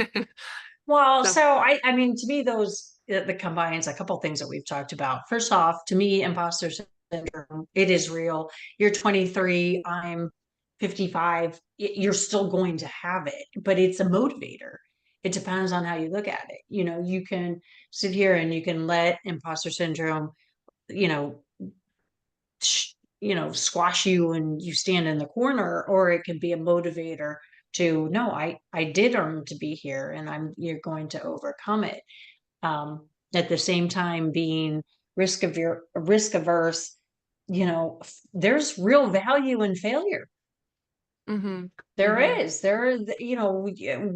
Well, So- so I mean, to me, those that combines a couple things that we've talked about. First off, to me, imposter syndrome, it is real. You're 23, I'm 55. You're still going to have it, but it's a motivator. It depends on how you look at it. You know, you can sit here and you can let imposter syndrome, you know, squash you and you stand in the corner, or it can be a motivator to no, I did earn to be here and you're going to overcome it. At the same time, being risk averse, there's real value in failure. Mhm. There Mhm. is.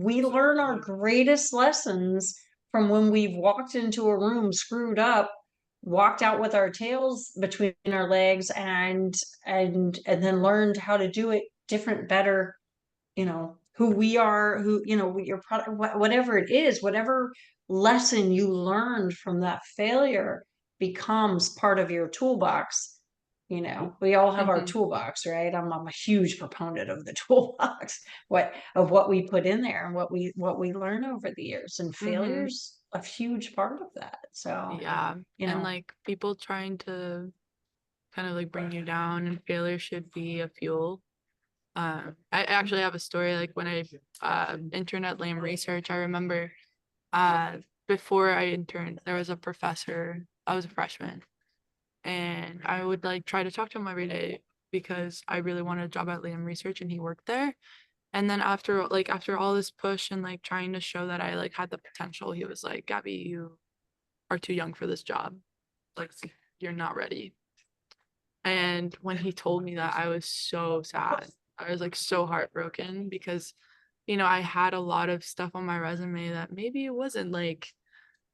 We learn our greatest lessons from when we've walked into a room screwed up, walked out with our tails between our legs, and then learned how to do it different, better, who we are, your product, whatever it is, whatever lesson you learned from that failure becomes part of your toolbox. We all have our Mhm. toolbox, right? I'm a huge proponent of the toolbox, what we put in there and what we learn over the years, and Mhm. failure's a huge part of that. So, Yeah. you And know, like people trying to kind of like bring you down, and failure should be a fuel. I actually have a story like when I interned at Lam Research. I remember uh before I interned, there was a professor. I was a freshman, and I would like try to talk to him every day because I really wanted a job at Lam Research, and he worked there. And then after all this push and like trying to show that I like had the potential, he was like, Gabby, you are too young for this job. Like you're not ready. And when he told me that, I was so sad. I was like so heartbroken because, I had a lot of stuff on my resume that maybe it wasn't like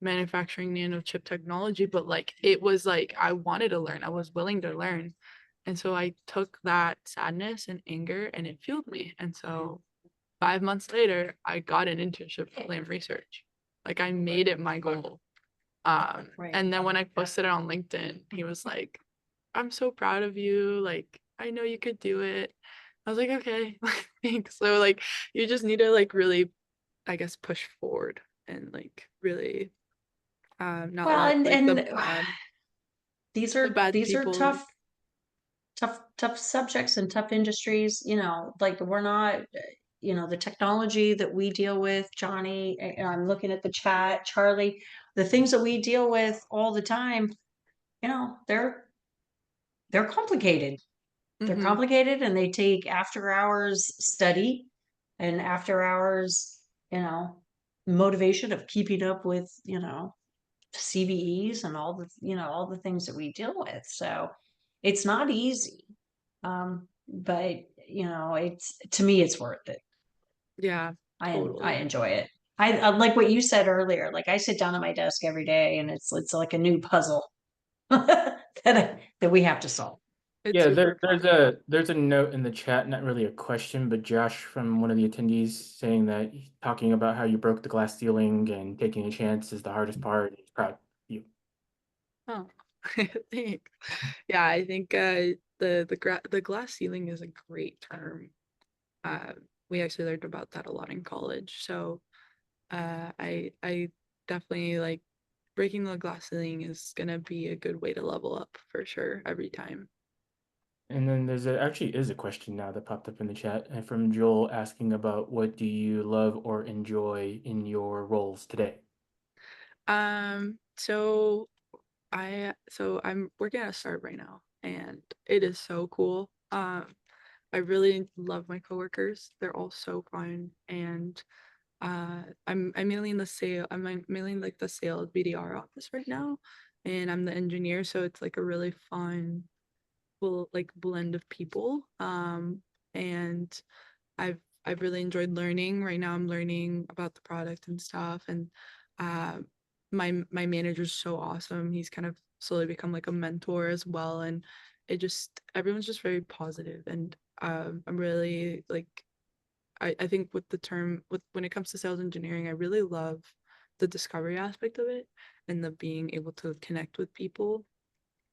manufacturing nano chip technology, but like it was like I wanted to learn. I was willing to learn. And so I took that sadness and anger and it fueled me. And so 5 months later, I got an internship at Lam Research. Like I made it my goal. right. And then when I posted it on LinkedIn, he was like, I'm so proud of you. Like, I know you could do it. I was like, okay, thanks. So like you just need to like really, I guess, push forward and like really not Well, let and like and these the are bad these are people like tough subjects and tough industries. Like we're not, the technology that we deal with, Johnny, I'm looking at the chat, Charlie, the things that we deal with all the time, they're complicated. They're Mhm. complicated and they take after hours study and after hours, motivation of keeping up with, CVEs and all all the things that we deal with. So it's not easy. But it's to me, it's worth it. Yeah, I totally. enjoy it. I like what you said earlier. Like I sit down at my desk every day and it's like a new puzzle that we have to solve. It's Yeah, super fun. there's a note in the chat, not really a question, but Josh from one of the attendees saying that talking about how you broke the glass ceiling and taking a chance is the hardest part. He's proud of you. Oh, thanks. Yeah, I think the glass ceiling is a great term. Uh, we actually learned about that a lot in college. So I definitely like breaking the glass ceiling is gonna be a good way to level up for sure every time. And then actually is a question now that popped up in the chat from Joel asking about what do you love or enjoy in your roles today? So I'm working at a startup right now and it is so cool. I really love my coworkers. They're all so fun and I'm mainly in the mainly in like the sales BDR office right now and I'm the engineer, so it's like a really fun like blend of people. And I've really enjoyed learning. Right now I'm learning about the product and stuff and uh my manager's so awesome. He's kind of slowly become like a mentor as well and everyone's just very positive and I'm really like I think with the term with when it comes to sales engineering, I really love the discovery aspect of it and the being able to connect with people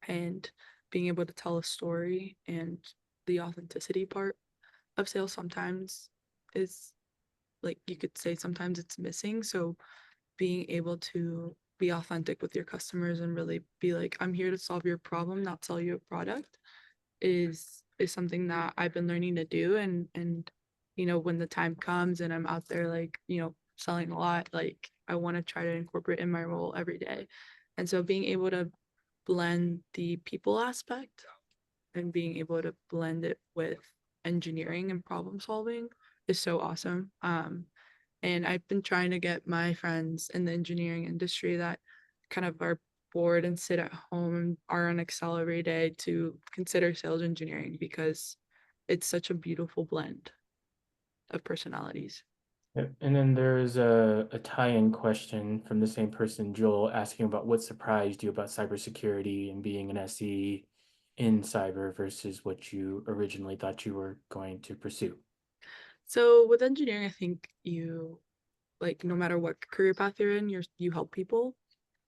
and being able to tell a story and the authenticity part of sales sometimes is like you could say sometimes it's missing. So being able to be authentic with your customers and really be like, I'm here to solve your problem, not sell you a product is something that I've been learning to do and when the time comes and I'm out there like selling a lot, like I want to try to incorporate in my role every day. And so being able to blend the people aspect and being able to blend it with engineering and problem solving is so awesome. And I've been trying to get my friends in the engineering industry that kind of are bored and sit at home and are on Excel every day to consider sales engineering because it's such a beautiful blend of personalities. Yep. And then there's a tie-in question from the same person, Joel, asking about what surprised you about cybersecurity and being an SE in cyber versus what you originally thought you were going to pursue. So with engineering, I think you like no matter what career path you're in, you help people.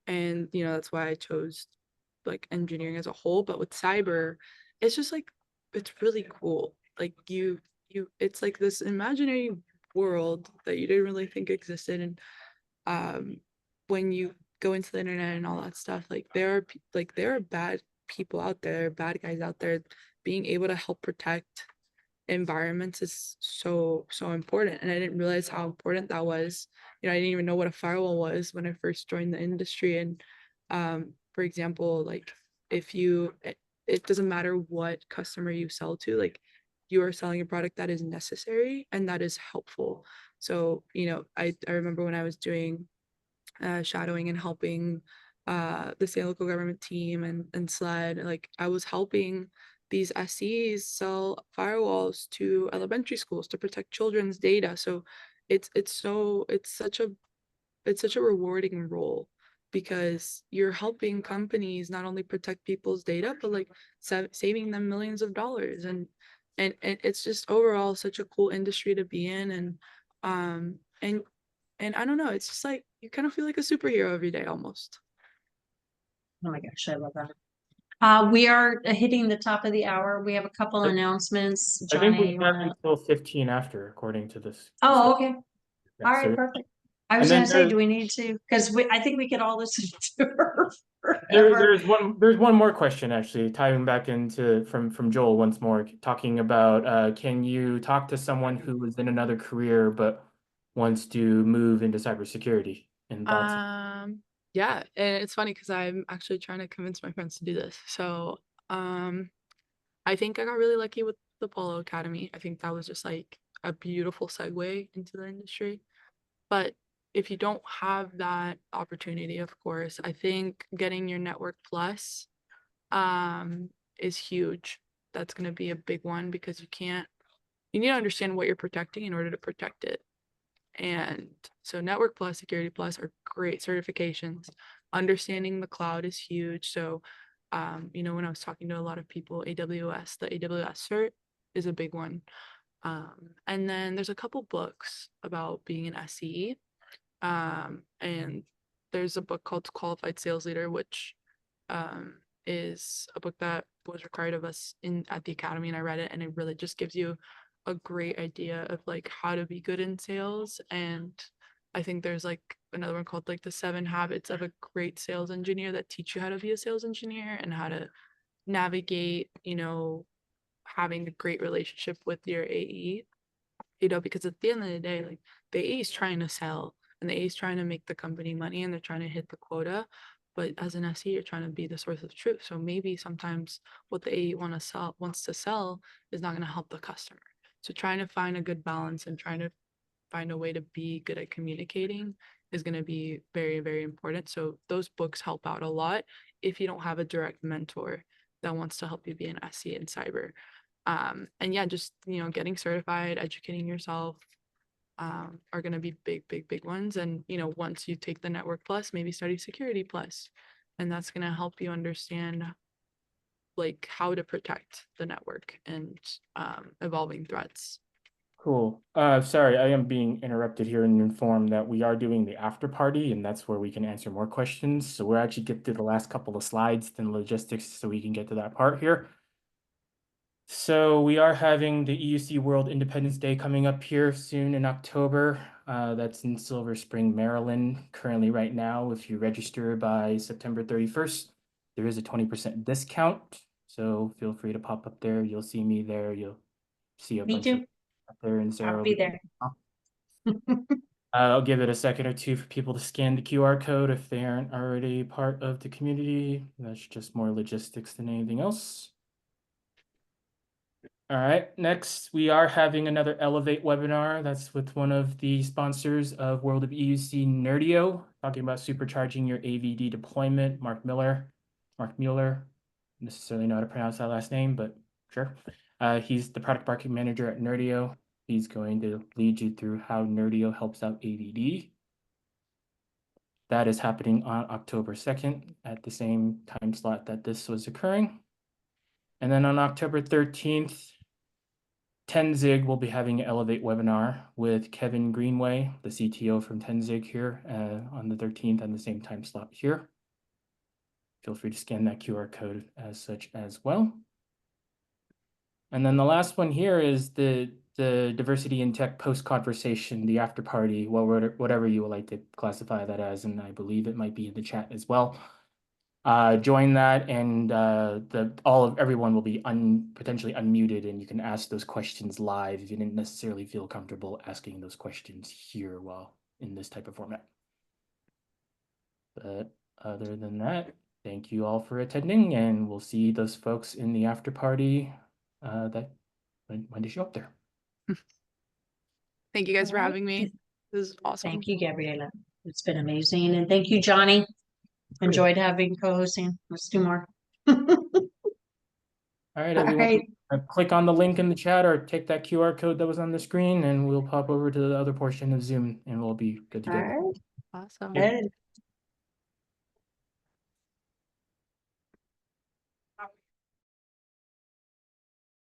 And that's why I chose like engineering as a whole. But with cyber, it's just like it's really cool. Like it's like this imaginary world that you didn't really think existed. And when you go into the internet and all that stuff, like there are bad people out there, bad guys out there. Being able to help protect environments is so important, and I didn't realize how important that was. I didn't even know what a firewall was when I first joined the industry. And for example, like if you it doesn't matter what customer you sell to, like you are selling a product that is necessary and that is helpful. So I remember when I was doing shadowing and helping the state local government team and SLED, like I was helping these SEs sell firewalls to elementary schools to protect children's data. So it's such a rewarding role because you're helping companies not only protect people's data but like saving them millions of dollars and it's just overall such a cool industry to be in um and and I don't know, it's just like you kind of feel like a superhero every day almost. Oh my gosh, I love that. We are hitting the top of the hour. We have a couple Yep. announcements. I think Johnny, we you have wanna? until 15 after, according to this. Oh, okay. Yeah, All so right, perfect. I was and then gonna say, do we need to? Because I think we could all listen to her There, forever. there's one more question actually, tying back into from Joel once more, talking about can you talk to someone who is in another career but wants to move into cybersecurity and thoughts? Yeah, and it's funny because I'm actually trying to convince my friends to do this. So I think I got really lucky with the Polo Academy. I think that was just like a beautiful segue into the industry. But if you don't have that opportunity, of course, I think getting your Network Plus is huge. That's going to be a big one because you need to understand what you're protecting in order to protect it. And so Network Plus, Security Plus are great certifications. Understanding the cloud is huge. So, when I was talking to a lot of people, AWS, the AWS cert is a big one. And then there's a couple books about being an SE. And there's a book called Qualified Sales Leader, which is a book that was required of us at the academy, and I read it, and it really just gives you a great idea of like how to be good in sales. And I think there's like another one called like the 7 Habits of a Great Sales Engineer that teach you how to be a sales engineer and how to navigate, having a great relationship with your AE, because at the end of the day, like the AE is trying to sell and the AE is trying to make the company money and they're trying to hit the quota. But as an SE, you're trying to be the source of truth. So maybe sometimes what the AE wants to sell is not going to help the customer. So trying to find a good balance and trying to find a way to be good at communicating is going to be very, very important. So those books help out a lot if you don't have a direct mentor that wants to help you be an SE in cyber. And yeah, just, getting certified, educating yourself are going to be big, big, big ones. And, once you take the Network Plus, maybe study Security Plus, and that's going to help you understand like how to protect the network and evolving threats. Cool. Sorry, I am being interrupted here and informed that we are doing the after party, and that's where we can answer more questions. So we'll actually get through the last couple of slides, then logistics, so we can get to that part here. So we are having the EUC World Independence Day coming up here soon in October. That's in Silver Spring, Maryland. Currently right now, if you register by September 31st, there is a 20% discount. So feel free to pop up there. You'll see me there. You'll see a bunch of up there, and Sarah I'll be there. I'll give it a second or two for people to scan the QR code if they aren't already part of the community. That's just more logistics than anything else. All right, next we are having another Elevate webinar. That's with one of the sponsors of World of EUC Nerdio, talking about supercharging your AVD deployment. Mark Mueller. Necessarily know how to pronounce that last name, but sure. He's the product marketing manager at Nerdio. He's going to lead you through how Nerdio helps out AVD. That is happening on October 2nd at the same time slot that this was occurring. And then on October 13th, Tenzig will be having an Elevate webinar with Kevin Greenway, the CTO from Tenzig here on the 13th and the same time slot here. Feel free to scan that QR code as such as well. And then the last one here is the diversity in tech post conversation, the after party, well, whatever you would like to classify that as, and I believe it might be in the chat as well. Join that, and everyone will be potentially unmuted, and you can ask those questions live if you didn't necessarily feel comfortable asking those questions here while in this type of format. But other than that, thank you all for attending, and we'll see those folks in the after party when they show up there. Thank you guys for having me. This is awesome. Thank you, Gabriella. It's been amazing. And thank you, Johnny. Enjoyed having co-hosting. Let's do more. All right, everyone. Click on the link in the chat or take that QR code that was on the screen, and we'll pop over to the other portion of Zoom, and we'll be good to go. All right. Awesome. Good.